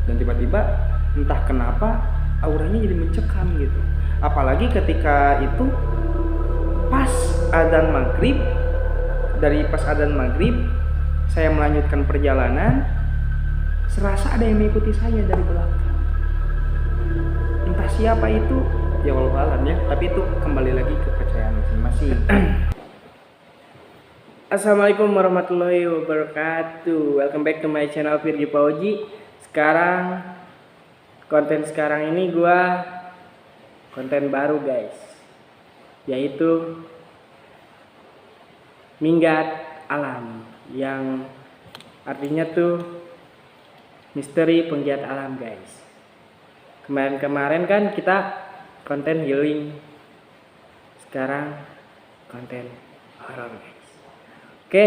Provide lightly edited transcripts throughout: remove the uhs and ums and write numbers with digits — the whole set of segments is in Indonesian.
dan tiba-tiba entah kenapa auranya jadi mencekam gitu. Apalagi ketika itu pas adzan maghrib, dari pas adzan maghrib saya melanjutkan perjalanan, serasa ada yang mengikuti saya dari belakang. Entah siapa itu, ya walau alam ya, tapi itu kembali lagi ke kepercayaan masing-masing. Assalamualaikum warahmatullahi wabarakatuh. Welcome back to my channel Virgi Pauji. Konten sekarang ini gua konten baru guys, yaitu minggat alam, yang artinya tuh misteri penggiat alam guys. Kemarin kan kita konten healing, sekarang konten horor guys. Oke,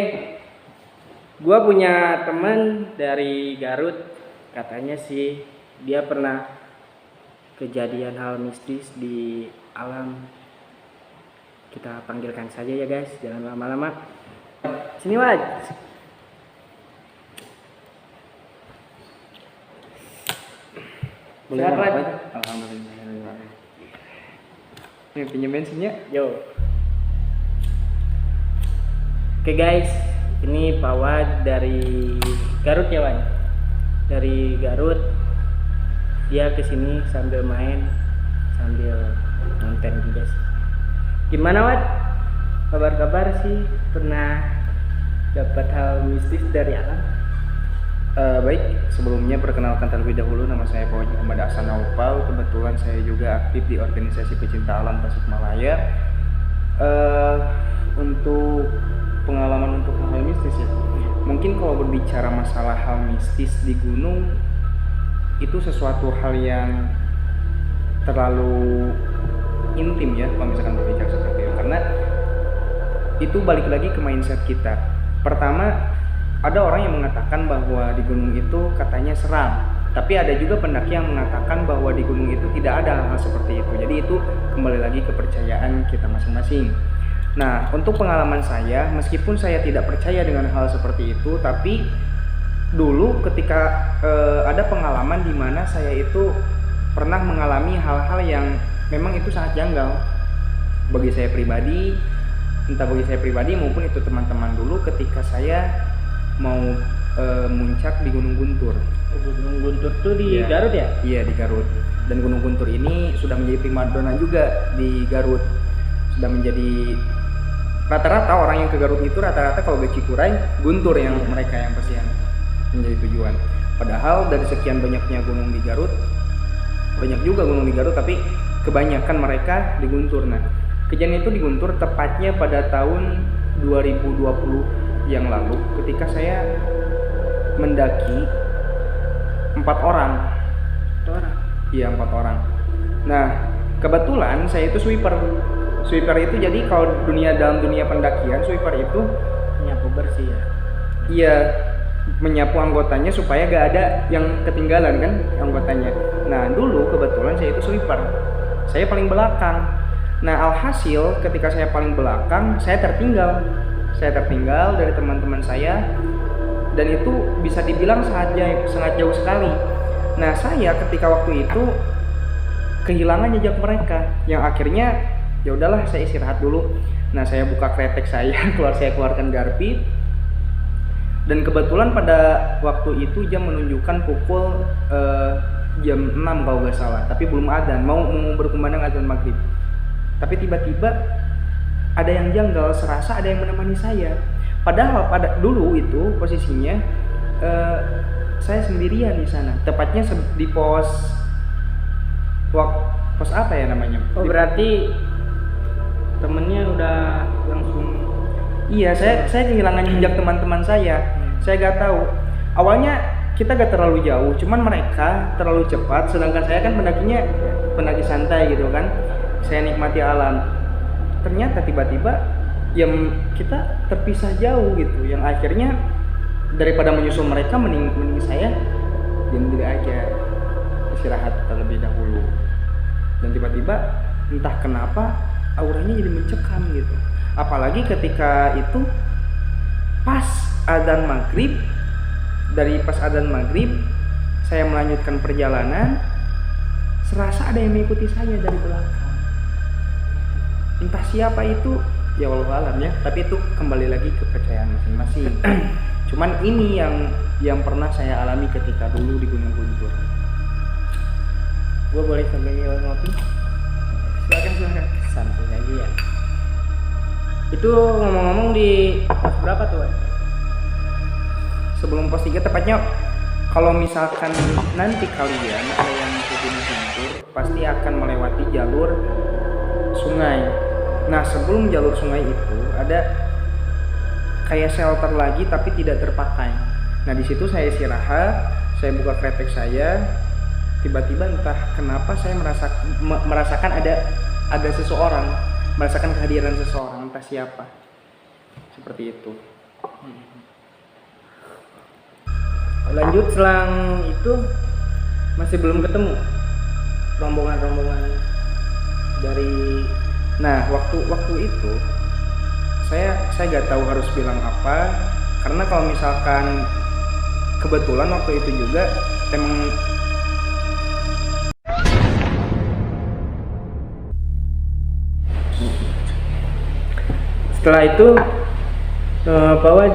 gue punya teman dari Garut, katanya sih dia pernah kejadian hal mistis di alam. Kita panggilkan saja ya guys, jangan lama-lama. Sini Wad. Boleh Sehat, Wad? Alhamdulillah. Ini pinjam bensinnya. Yo. Oke guys, ini Pak Wad dari Garut ya Wad. Dari Garut, dia kesini sambil main, sambil nonton juga sih. Gimana Wad? Kabar-kabar sih, pernah dapat hal mistis dari alam? Baik, sebelumnya perkenalkan terlebih dahulu, nama saya Pak Muhammad Ahsan Naufal. Kebetulan saya juga aktif di organisasi pecinta alam Tasikmalaya. Untuk pengalaman untuk hal mistis ya, mungkin kalau berbicara masalah hal mistis di gunung, itu sesuatu hal yang terlalu intim ya kalau misalkan berbicara seperti itu, karena itu balik lagi ke mindset kita. Pertama, ada orang yang mengatakan bahwa di gunung itu katanya seram, tapi ada juga pendaki yang mengatakan bahwa di gunung itu tidak ada hal seperti itu. Jadi itu kembali lagi kepercayaan kita masing-masing. Nah, untuk pengalaman saya, meskipun saya tidak percaya dengan hal seperti itu, tapi dulu ketika ada pengalaman di mana saya itu pernah mengalami hal-hal yang memang itu sangat janggal bagi saya pribadi, entah bagi saya pribadi maupun itu teman-teman dulu ketika saya mau muncak di Gunung Guntur. Gunung Guntur tuh di Garut ya? Iya, di Garut. Dan Gunung Guntur ini sudah menjadi primadona juga di Garut. Sudah menjadi rata-rata orang yang ke Garut itu rata-rata kalau ke Cikuray, Guntur yang mereka yang pasti yang menjadi tujuan. Padahal dari sekian banyaknya gunung di Garut, banyak juga gunung di Garut, tapi kebanyakan mereka di Guntur. Nah, kejadian itu di Guntur tepatnya pada tahun 2020 yang lalu, ketika saya mendaki 4 orang. Iya, 4 orang. Nah, kebetulan saya itu sweeper. Sweeper itu jadi kalau dalam dunia pendakian, sweeper itu Nyapu bersih ya? Iya, menyapu anggotanya supaya gak ada yang ketinggalan kan anggotanya. Nah, dulu kebetulan saya itu sweeper, saya paling belakang. Nah, alhasil ketika saya paling belakang, saya tertinggal dari teman-teman saya, dan itu bisa dibilang sangat jauh sekali. Nah, saya ketika waktu itu kehilangan jejak mereka, yang akhirnya ya udahlah, saya istirahat dulu. Nah, saya buka kretek saya, saya keluarkan garpi, dan kebetulan pada waktu itu jam menunjukkan pukul jam 6 kalau nggak salah, tapi belum adzan, mau berkumandang adzan maghrib. Tapi tiba-tiba ada yang janggal, serasa ada yang menemani saya. Padahal pada dulu itu posisinya saya sendirian di sana, tepatnya di pos apa ya namanya? Oh, berarti temennya udah langsung. Iya, saya kehilangan jejak teman-teman saya. Saya gak tahu. Awalnya kita gak terlalu jauh, cuman mereka terlalu cepat, sedangkan saya kan pendakinya pendaki santai gitu kan. Saya nikmati alam. Ternyata tiba-tiba yang kita terpisah jauh gitu, yang akhirnya daripada menyusul mereka, mending saya diam diri aja, istirahat terlebih dahulu. Dan tiba-tiba entah kenapa auranya jadi mencekam gitu. Apalagi ketika itu pas adzan maghrib, saya melanjutkan perjalanan, serasa ada yang mengikuti saya dari belakang. Entah siapa itu, ya wallahu alam ya, tapi itu kembali lagi ke kepercayaan masing-masing. Cuman ini yang pernah saya alami ketika dulu di Gunung Guntur. Gue boleh sambil ngopi? Silakan. Santai aja ya. Itu ngomong-ngomong di pos berapa tuh, Wan? Sebelum pos 3 tepatnya, kalau misalkan nanti kalian ada yang ke Gunung Guntur, pasti akan melewati jalur sungai. Nah, sebelum jalur sungai itu ada kayak shelter lagi tapi tidak terpakai. Nah, di situ saya istirahat, saya buka kretek saya, tiba-tiba entah kenapa saya merasakan ada seseorang, merasakan kehadiran seseorang, entah siapa. Seperti itu. Lanjut, selang itu masih belum ketemu rombongan dari. Nah, waktu itu saya nggak tahu harus bilang apa, karena kalau misalkan kebetulan waktu itu juga emang Setelah itu Pak Wad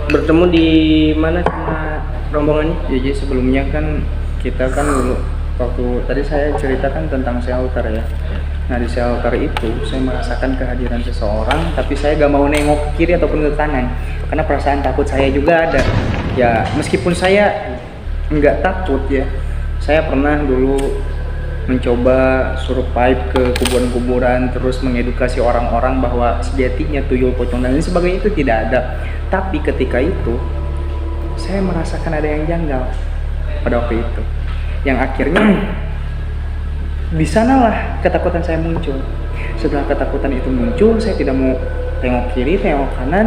bertemu di mana sama rombongannya? jadi sebelumnya kan kita kan dulu waktu tadi saya ceritakan tentang shelter ya. Nah, di shelter itu saya merasakan kehadiran seseorang, tapi saya gak mau nengok ke kiri ataupun ke kanan karena perasaan takut saya juga ada. Ya, meskipun saya nggak takut ya, saya pernah dulu mencoba survive ke kuburan-kuburan, terus mengedukasi orang-orang bahwa sejatinya tuyul, pocong dan lain sebagainya itu tidak ada. Tapi ketika itu saya merasakan ada yang janggal pada waktu itu, yang akhirnya di sanalah ketakutan saya muncul. Setelah ketakutan itu muncul, saya tidak mau tengok kiri, tengok kanan,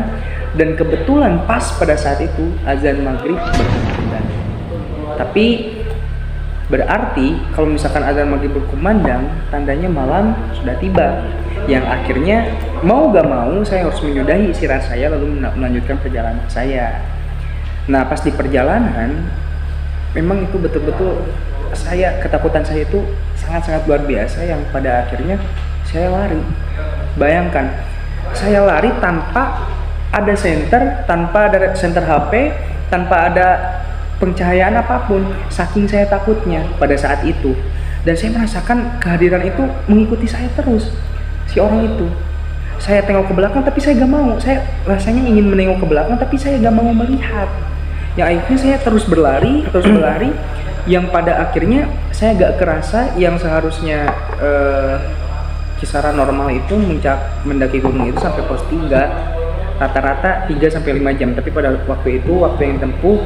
dan kebetulan pas pada saat itu azan maghrib berkumandang. Tapi berarti kalau misalkan azan maghrib berkumandang, tandanya malam sudah tiba. Yang akhirnya mau gak mau saya harus menyudahi istirahat saya lalu melanjutkan perjalanan saya. Nah, pas di perjalanan memang itu betul-betul ketakutan saya itu sangat-sangat luar biasa, yang pada akhirnya saya lari. Bayangkan, saya lari tanpa ada senter, tanpa ada senter HP, tanpa ada pencahayaan apapun, saking saya takutnya pada saat itu. Dan saya merasakan kehadiran itu mengikuti saya terus, si orang itu. Saya tengok ke belakang tapi saya gak mau, saya rasanya ingin menengok ke belakang tapi saya gak mau melihat. Yang akhirnya saya terus berlari, yang pada akhirnya saya gak kerasa yang seharusnya kisaran normal itu mendaki gunung itu sampai pos 3 rata-rata 3-5 jam, tapi pada waktu itu waktu yang tempuh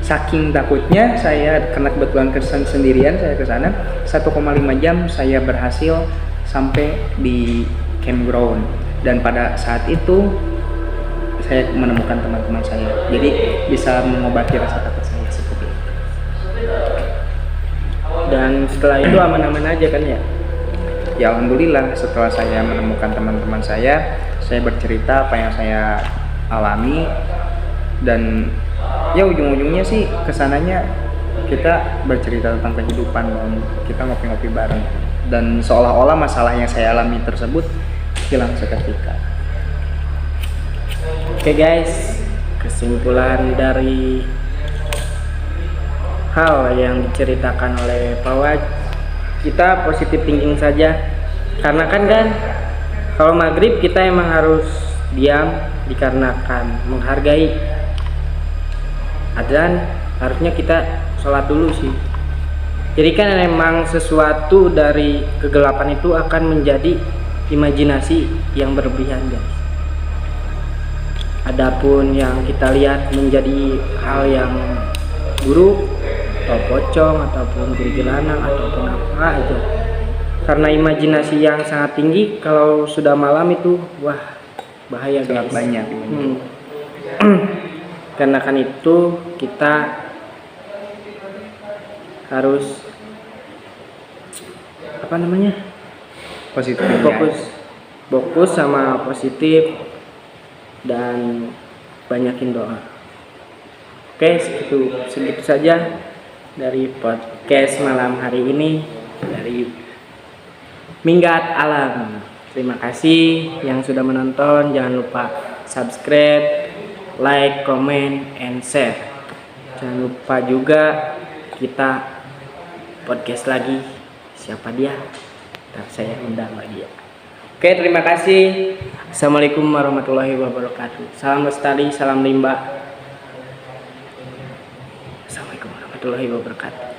saking takutnya saya, karena kebetulan kesan sendirian saya ke sana, 1,5 jam saya berhasil sampai di campground. Dan pada saat itu saya menemukan teman-teman saya, jadi bisa mengobati rasa takut saya seperti itu. Dan setelah itu aman-aman aja kan ya? Ya alhamdulillah, setelah saya menemukan teman-teman saya bercerita apa yang saya alami, dan ya ujung-ujungnya sih kesananya kita bercerita tentang kehidupan dan kita ngopi-ngopi bareng, dan seolah-olah masalah yang saya alami tersebut hilang seketika. Oke guys, kesimpulan dari hal yang diceritakan oleh Pak Wad, kita positif thinking saja. Karena kan kalau maghrib kita emang harus diam dikarenakan menghargai adzan, harusnya kita sholat dulu sih. Jadi kan emang sesuatu dari kegelapan itu akan menjadi imajinasi yang berlebihan guys. Adapun yang kita lihat menjadi hal yang buruk atau pocong ataupun kuntilanak ataupun apa aja, karena imajinasi yang sangat tinggi, kalau sudah malam itu wah bahaya Sangat guys. banyak. Karena kan itu kita harus Positif. fokus sama positif dan banyakin doa. Oke, segitu saja dari podcast malam hari ini dari Minggat Alam. Terima kasih yang sudah menonton. Jangan lupa subscribe, like, comment, and share. Jangan lupa juga kita podcast lagi. Siapa dia? Ntar saya undang lagi ya. Oke, terima kasih. Assalamualaikum warahmatullahi wabarakatuh. Salam lestari, salam limba. Assalamualaikum warahmatullahi wabarakatuh.